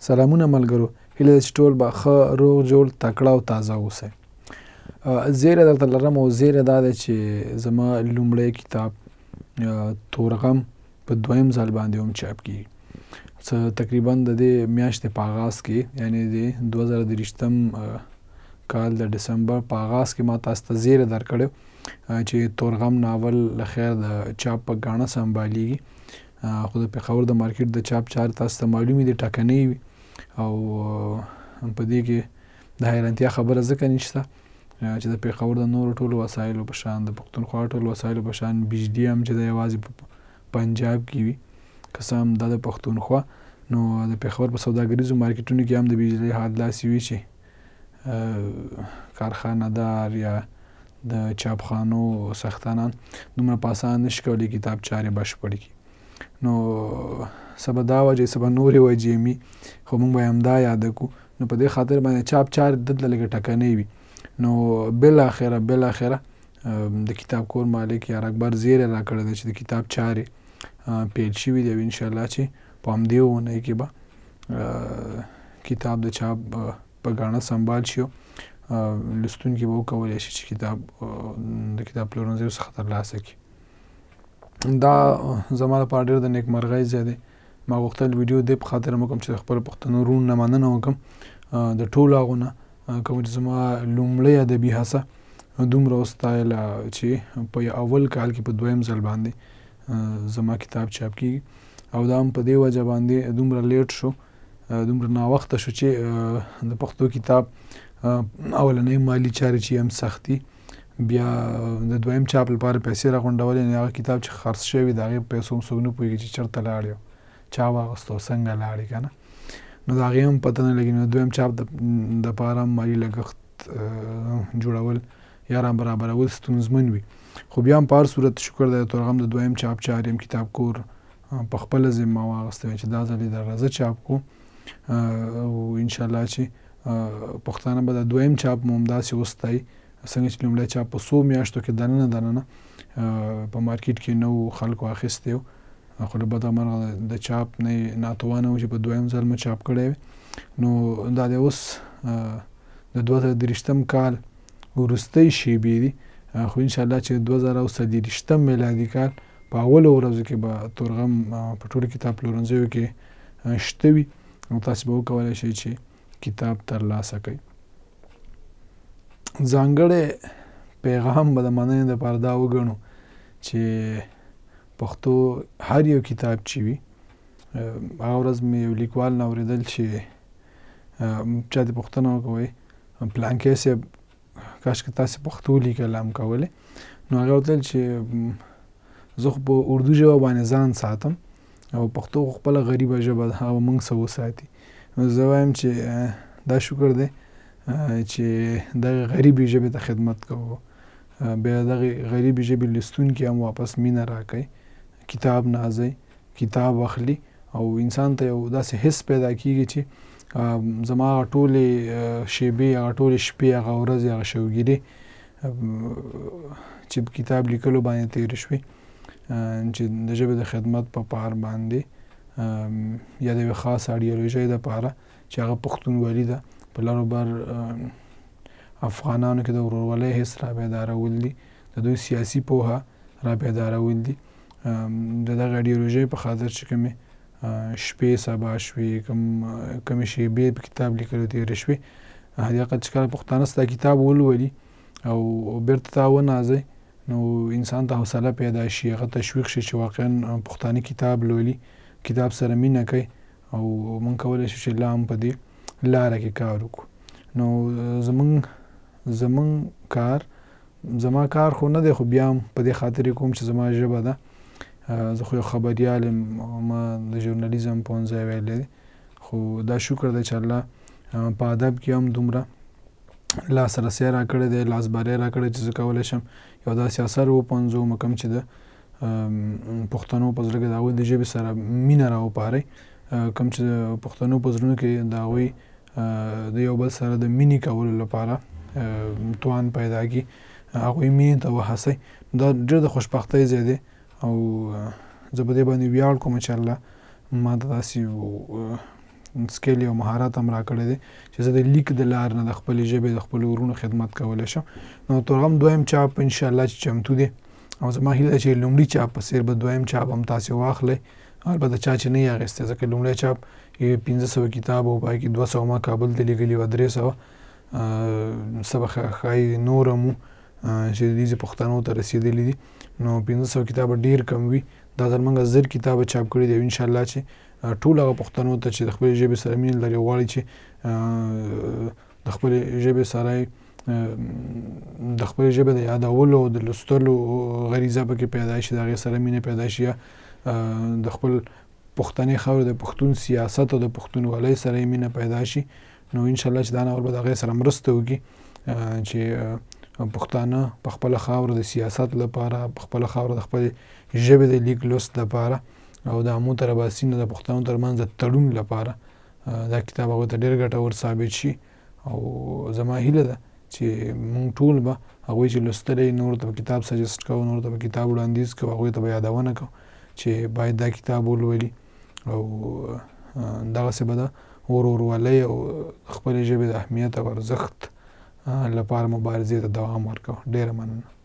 سلامونه ملګرو، هیله ده چې ټول به ښه روغ جوړ تکړه او تازه اوسئ. زیری درته لرم او زیری دا ده چې زما لومړی کتاب تورغم په دویم ځل باندې هم چاپ کیږي. تقریبا د دې میاشتې په آغاز کې، یعنې د 2023 کال د ډسمبر په آغاز کې ما تاسو ته زیری درکړی چې تورغم ناول له خیر د چاپ په ګاڼه سمبالیږي، خو د پېښور د مارکیټ د چاپ چارې تاسو ته معلومې دي ټکنۍ وي او په دې کې د حیرانتیا خبره ځکه نشته چې د پېښور د نورو ټولو وسایلو په شان، د پښتونخوا ټولو وسایلو په شان بجلی هم چې د یوازې په پنجاب کې وي، که څه هم دا د پښتونخوا، نو د پېښور په سوداګریزو مارکیټونو کې هم د بجلی حال داسې وي چې کارخانه دار یا د چاپخانو څښتنان دومره په اسانه نشي کولی کتاب چارې بشپړې کړي. نو څه به دا وجې څه به نورې وجې وي، خو موږ به یې همدا یاده کړو. نو په دې خاطر باندې چاپ چارې دلته لږه ټکنۍ وي. نو بالاخره د کتاب کور مالک یار اکبر زیری راکړی دی چې د کتاب چارې پیل شوي دي او انشاءالله چې په همدې اونۍ کې به کتاب د چاپ په ګاڼه سمبال شي او لوستونکي به وکولی شي چې کتاب د کتاب پلورنځیو څخه ترلاسه کړي. دا زما لپاره ډېر د نیکمرغۍ ځای دی. ما غوښتل ویډیو دې په خاطر وکړم چې د خپلو پښتنو وروڼو نه مننه وکړم د ټولو هغو نه کوم چې زما لومړۍ ادبي هڅه دومره وستایله چې په اول کال کې په دویم ځل باندې زما کتاب چاپ کیږي او دا هم په دې وجه باندې دومره لیټ شو، دومره ناوخته شو چې د پښتو کتاب اولنۍ مالي چارې چې هم سختي، بیا د دویم چاپ لپاره پیسې راغونډولې، یعنې هغه کتاب چې خرڅ شوی د هغې په پیسو هم څوک نه پوهېږي چې چېرته لاړې او چا واخیسته او څنګه لاړې که نه. نو د هغې هم پته نه لګي. نو دویم چاپ دپاره هم مالي لګښت جوړول یا رابرابرول ستونزمن وي، خو بیا هم په هر صورت شکر دی د تورغم د دویم چاپ چارې هم کتاب کور په خپله ذمه واخیستی چې دا ځل یې د راځه چاپ کړو او انشاءالله چې پښتانه به د دویم چاپ مو همداسې وستایي څنګه چې لومړی چاپ په څو میاشتو کې دننه په مارکیټ کې نه و خلکو اخیستی و، خو له بدمرغه د چاپ نه یې ناتوانه و چې په دویم ځل مو چاپ کړی وي. نو دا د اوس د 2023 کال وروستۍ شیبې دي، خو انشاءالله چې 2023 میلادي کال په اولو ورځو کې به تورغم په ټولو کتاب پلورنځیو کې شته وي او تاسې به وکولی شئ چې کتاب ترلاسه کړئ. ځانګړی پیغام به د مننې دپاره دا وګڼو چې پښتو هر یو کتاب چې وي، هغه ورځ مې یو لیکوال نه اورېدل چې چا دې پوښتنه وکړئ پلانکی صاحب کاشکې تاسې پښتو لیکل هم کولی، نو هغې ورته ویل چې زه خو په اردو ژبه باندې ځان ساتم او پښتو خو خپله غریبه ژبه ده، هغه موږ څه وساتي. نو زه وایم چې دا شکر دی چې دغې غریبې ژبې ته خدمت کوو، بیا دغې غریبې ژبې لوستونکي هم واپس مینه راکوي، کتاب نازوي، کتاب اخلي او انسان ته یو داسې حس پیدا کېږي چې زما هغه ټولې شیبې، هغه ټولې شپې، هغه ورځې، هغه شوګیرې چې په کتاب لیکلو باندې تېرې شوې چې د ژبې د خدمت په پار باندې یا د یوې خاص ایډیالوژۍ دپاره چې هغه پښتونولي ده، په لر و بر افغانانو کې د ورورولۍ حس رابیدارول دي، د دوی سیاسي پوهه رابیدارول دي، د دغه ایډیالوژۍ په خاطر چې کومې شپې سبا شوې، کومې شیبې په کتاب لیکلو تېرې شوې، حقیقت چې کله پښتانه ستا کتاب ولولي او بیرته تا ونازوي نو انسان ته حوصله پیدا شي، هغه تشویق شي چې واقعا پښتانه کتاب لولي، کتاب سره مینه کوي او موږ کولی شو چې لا هم په دې لاره کې کار وکړو. نو زما کار خو نه دی، خو بیا هم په دې خاطر یې کوم چې زما ژبه ده، زه خو یو خبریال یم، ما د ژورنالیزم پوهنځی ویلی دی، خو دا شکر دی چې الله په ادب کې هم دومره لاسرسی راکړی دی، لاسبری راکړی چې زه کولی شم یو داسې اثر وپنځوم کوم چې د پښتنو په زړه کې د هغوی د ژبې سره مینه راوپارئ، کوم چې د پښتنو په زړونو کې د هغوی د یو بل سره د مینې کولو لپاره توان پیدا کړي، هغوی مینې ته وهڅوئ. دا ډېر د خوشبختۍ ځای دی او زه په دې باندې ویاړ کوم چې الله ما ته داسې سکیل او مهارت هم راکړی دی چې زه د لیک د لارې نه د خپلې ژبې د خپلو ورونو خدمت کولی شم. نو تورغم دویم چاپ انشاءالله چې چمتو دی او زما هیله ده چې لومړي چاپ په څېر به دویم چاپ هم تاسې واخلئ. البته چا چې نه یې اخیستی ځکه لومړی چاپ 1500 کتاب او پای کې 200 ما کابل ته لیږلي وه 300 څه به ښایي نور هم چې دې پښتنو ته رسېدلي دي. نو 1500 کتابه ډېر کم وي. دا ځل موږ 1000 کتابه چاپ کړي دي او انشاءالله چې ټول هغه پښتنو ته چې د خپلې ژبې سره مینه لري غواړي چې د خپلې ژبې سره د خپلې ژبې د یادولو او د لوستلو غریزه پکې پیدا شي، د هغې سره مینه پیدا شي، یا د خپل پښتنې خاورې د پښتون سیاست او د پښتونولۍ سره یې مینه پیدا شي. نو انشاءالله چې دا ناول به د هغې سره مرسته وکړي چې پښتانه په خپله خاوره د سیاست لپاره، په خپله خاوره د خپلې ژبې د لیک لوست لپاره او د آمو تر اباسین د پښتنو ترمنځ د تړون لپاره دا کتاب هغوی ته ډېر ګټور ثابت شي. او زما هیله ده چې موږ ټول به هغوی چې لوستلی نورو ته به کتاب سجست کوو، نورو ته به کتاب وړاندیز کوو، هغوی ته به یادونه کوو چې باید دا کتاب ولولي او دغسې به د ورورولۍ او خپلې ژبې د اهمیت او ارزښت لپاره مبارزې ته دوام ورکوو. ډېره مننه.